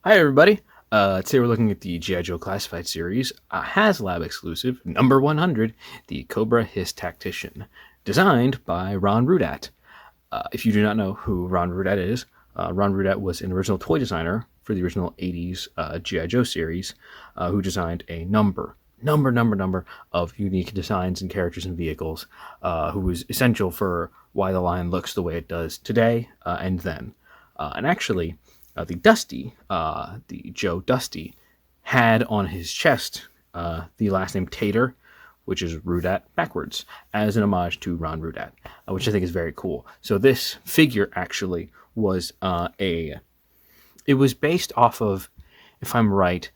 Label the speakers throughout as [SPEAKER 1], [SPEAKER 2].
[SPEAKER 1] Hi everybody. Today we're looking at the G.I. Joe Classified series, HasLab exclusive, number 100, the Cobra HISS Tactician, designed by Ron Rudat. If you do not know who Ron Rudat is, Ron Rudat was an original toy designer for the original 80s G.I. Joe series, who designed a number of unique designs and characters and vehicles, who was essential for why the line looks the way it does today and then. And actually, the Dusty, the Joe Dusty, had on his chest the last name Tater, which is Rudat backwards, as an homage to Ron Rudat, which I think is very cool. So this figure actually was it was based off of, if I'm right,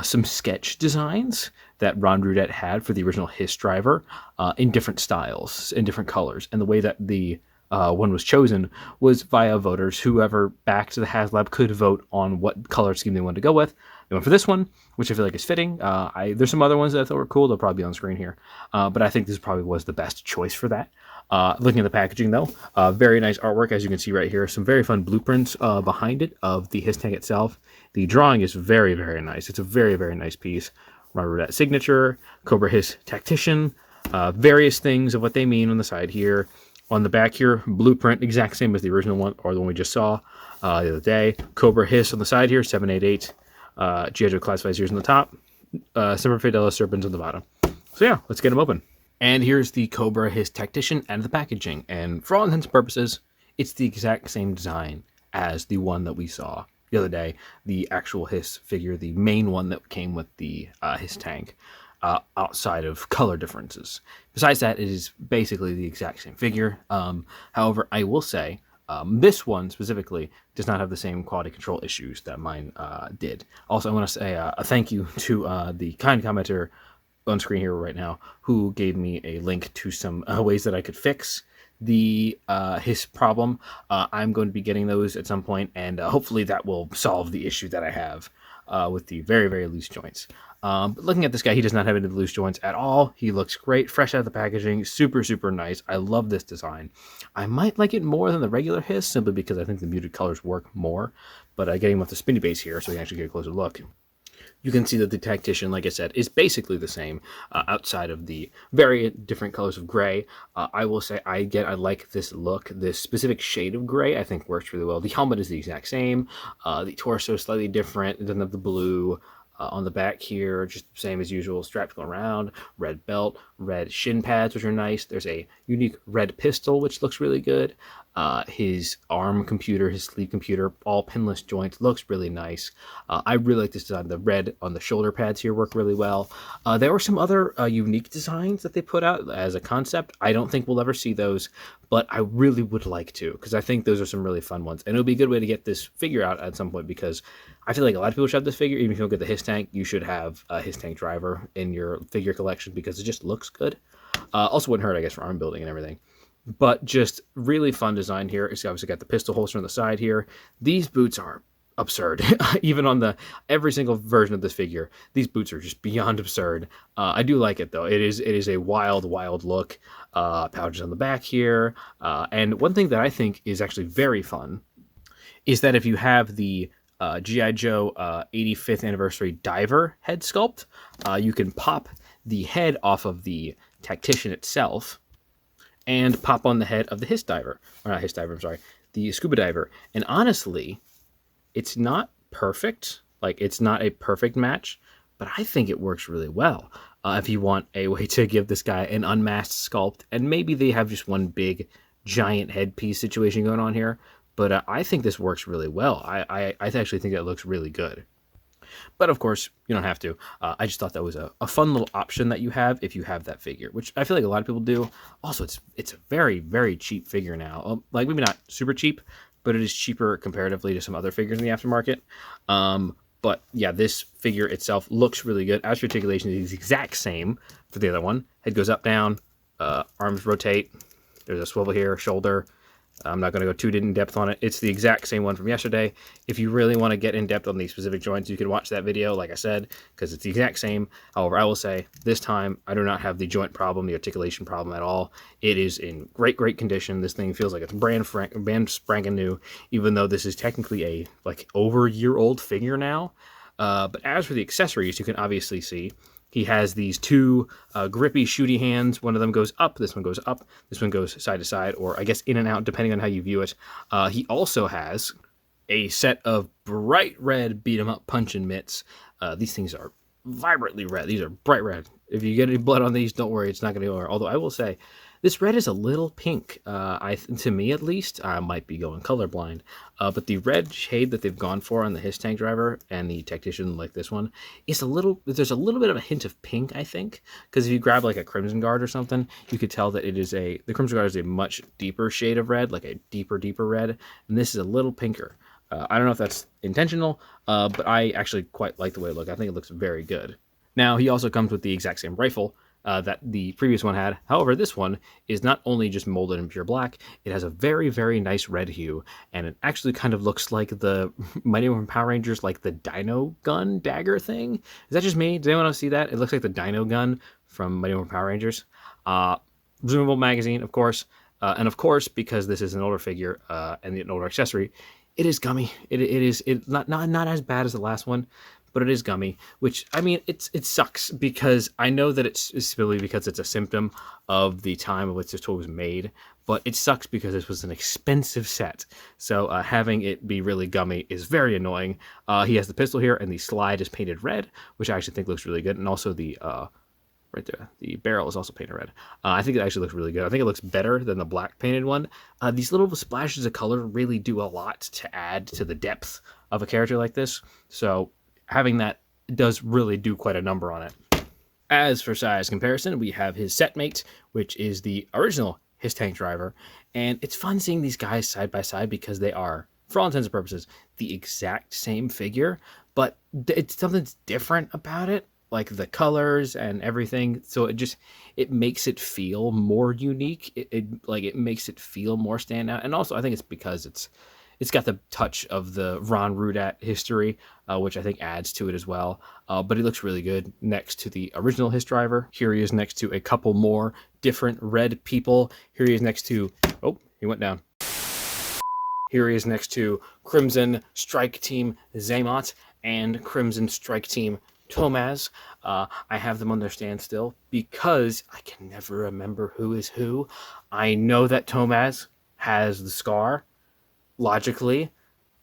[SPEAKER 1] some sketch designs that Ron Rudat had for the original HISS driver in different styles, in different colors. And the way that the one was chosen was via voters. Whoever backed the HasLab could vote on what color scheme they wanted to go with. They went for this one, which I feel like is fitting. There's some other ones that I thought were cool. They'll probably be on screen here. But I think this probably was the best choice for that. Looking at the packaging, though, very nice artwork, as you can see right here. Some very fun blueprints behind it of the HISS tank itself. The drawing is very, very nice. It's a very, very nice piece. Ron Rudat signature, Cobra HISS Tactician, various things of what they mean on the side here. On the back here, blueprint, exact same as the original one, or the one we just saw the other day. Cobra HISS on the side here, 788. G.I. Joe Classified series on the top. Semper Fidelis Serpens on the bottom. So yeah, let's get them open. And here's the Cobra HISS Tactician and the packaging. And for all intents and purposes, it's the exact same design as the one that we saw the other day. The actual HISS figure, the main one that came with the HISS tank. Outside of color differences. Besides that, it is basically the exact same figure. However, I will say this one specifically does not have the same quality control issues that mine did. Also, I want to say a thank you to the kind commenter on screen here right now who gave me a link to some ways that I could fix the HISS problem. I'm going to be getting those at some point, and hopefully that will solve the issue that I have with the very, very loose joints. But looking at this guy, he does not have any loose joints at all. He looks great, fresh out of the packaging, super, super nice. I love this design. I might like it more than the regular HISS, simply because I think the muted colors work more. But getting with the spinny base here, so we can actually get a closer look. You can see that the Tactician, like I said, is basically the same outside of the very different colors of gray. I will say I like this look. This specific shade of gray I think works really well. The helmet is the exact same. The torso is slightly different. It doesn't have the blue. On the back here, just the same as usual, straps going around, red belt, red shin pads, which are nice. There's a unique red pistol, which looks really good. His arm computer, his sleeve computer, all pinless joints, looks really nice. I really like this design. The red on the shoulder pads here work really well. There were some other unique designs that they put out as a concept. I don't think we'll ever see those, but I really would like to, because I think those are some really fun ones. And it would be a good way to get this figure out at some point, because I feel like a lot of people should have this figure. Even if you don't get the HISS tank, you should have a HISS tank driver in your figure collection, because it just looks good. Also wouldn't hurt, I guess, for arm building and everything. But just really fun design here. It's obviously got the pistol holster on the side here. These boots are absurd. Even on every single version of this figure, these boots are just beyond absurd. I do like it, though. It is a wild, wild look. Pouches on the back here. And one thing that I think is actually very fun is that if you have the G.I. Joe 85th anniversary diver head sculpt, you can pop the head off of the Tactician itself and pop on the head of the HISS diver. Or not HISS diver, I'm sorry. The scuba diver. And honestly, it's not perfect. Like, it's not a perfect match, but I think it works really well. If you want a way to give this guy an unmasked sculpt, and maybe they have just one big giant headpiece situation going on here, but I think this works really well. I actually think that looks really good. But of course, you don't have to. I just thought that was a fun little option that you have if you have that figure, which I feel like a lot of people do. Also, it's a very, very cheap figure now. Like, maybe not super cheap, but it is cheaper comparatively to some other figures in the aftermarket. But yeah, this figure itself looks really good. As articulation is the exact same for the other one. Head goes up, down, arms rotate. There's a swivel here, shoulder. I'm not going to go too in depth on it. It's the exact same one from yesterday. If you really want to get in depth on these specific joints, you can watch that video, like I said, because it's the exact same. However, I will say this time I do not have the joint problem, the articulation problem at all. It is in great condition. This thing feels like it's brand spanking new, even though this is technically a over a year old figure now. But as for the accessories, you can obviously see he has these two grippy, shooty hands. One of them goes up. This one goes up. This one goes side to side, or I guess in and out, depending on how you view it. He also has a set of bright red beat-em-up punch-in mitts. These things are vibrantly red. These are bright red. If you get any blood on these, don't worry. It's not going to go anywhere. Although I will say, this red is a little pink. To me, at least, I might be going colorblind. But the red shade that they've gone for on the HISS tank driver and the Tactician, like this one, is there's a little bit of a hint of pink, I think. Because if you grab like a Crimson Guard or something, you could tell that the Crimson Guard is a much deeper shade of red, like a deeper red. And this is a little pinker. I don't know if that's intentional, but I actually quite like the way it looks. I think it looks very good. Now, he also comes with the exact same rifle that the previous one had. However, this one is not only just molded in pure black, it has a very nice red hue, and it actually kind of looks like the Mighty Morphin Power Rangers, like the Dino Gun dagger thing. Is that just me? Does anyone else see that? It looks like the Dino Gun from Mighty Morphin Power Rangers. Zoomable magazine, of course, and of course, because this is an older figure and an older accessory, it is gummy. It is not as bad as the last one, but it is gummy, which, I mean, it sucks because I know that it's simply because it's a symptom of the time of which this toy was made, but it sucks because this was an expensive set. So having it be really gummy is very annoying. He has the pistol here, and the slide is painted red, which I actually think looks really good, and also the right there, the barrel is also painted red. I think it actually looks really good. I think it looks better than the black painted one. These little splashes of color really do a lot to add to the depth of a character like this. So having that does really do quite a number on it. As for size comparison, we have his set mate, which is the original HISS tank driver. And it's fun seeing these guys side by side because they are, for all intents and purposes, the exact same figure, but it's something different about it, like the colors and everything. So it makes it feel more unique. It makes it feel more standout. And also I think it's because it's got the touch of the Ron Rudat history, which I think adds to it as well. But he looks really good next to the original HISS driver. Here he is next to a couple more different red people. Here he is next to, oh, he went down. Here he is next to Crimson Strike Team Zaymot and Crimson Strike Team Tomaz. I have them on their stand still because I can never remember who is who. I know that Tomaz has the scar, logically,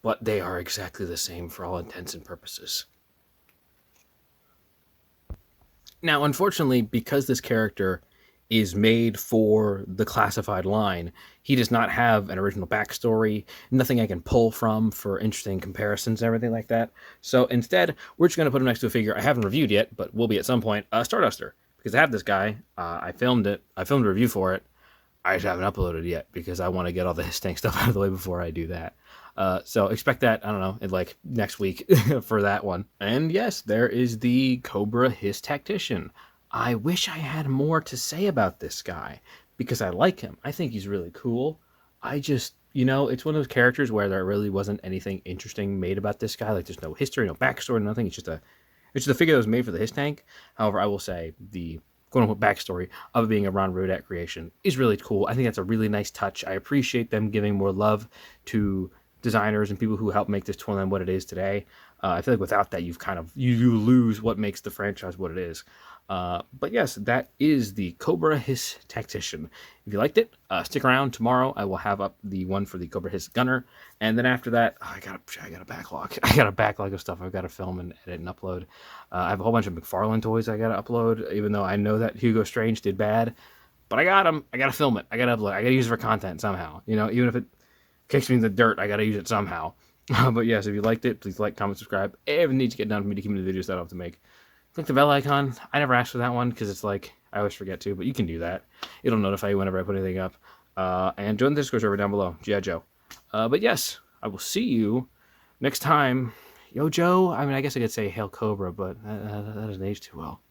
[SPEAKER 1] but they are exactly the same for all intents and purposes. Now, unfortunately, because this character is made for the classified line, he does not have an original backstory, nothing I can pull from for interesting comparisons and everything like that. So instead, we're just going to put him next to a figure I haven't reviewed yet, but will be at some point, Starduster. Because I have this guy, I filmed a review for it. I just haven't uploaded yet because I want to get all the HISS tank stuff out of the way before I do that. So expect that, I don't know, in like next week for that one. And yes, there is the Cobra HISS Tactician. I wish I had more to say about this guy because I like him. I think he's really cool. I just, it's one of those characters where there really wasn't anything interesting made about this guy. Like there's no history, no backstory, nothing. It's just a figure that was made for the HISS tank. However, I will say the quote-unquote backstory of it being a Ron Rudat creation is really cool. I think that's a really nice touch. I appreciate them giving more love to designers and people who help make this toy line what it is today. I feel like without that, you lose what makes the franchise what it is. But yes, that is the Cobra HISS Tactician. If you liked it, stick around. Tomorrow I will have up the one for the Cobra HISS Gunner, and then after that, I got a backlog. I got a backlog of stuff I've got to film and edit and upload. I have a whole bunch of McFarlane toys I got to upload, even though I know that Hugo Strange did bad, but I got them. I got to film it. I got to upload. I got to use it for content somehow. Even if it kicks me in the dirt, I got to use it somehow. But yes, if you liked it, please like, comment, subscribe. Everything needs to get done for me to keep me the videos that I have to make. Click the bell icon. I never asked for that one because it's like I always forget to, but you can do that. It'll notify you whenever I put anything up. And join the Discord server down below, G.I. Joe. But yes, I will see you next time. Yo, Joe. I mean, I guess I could say Hail Cobra, but that doesn't age too well.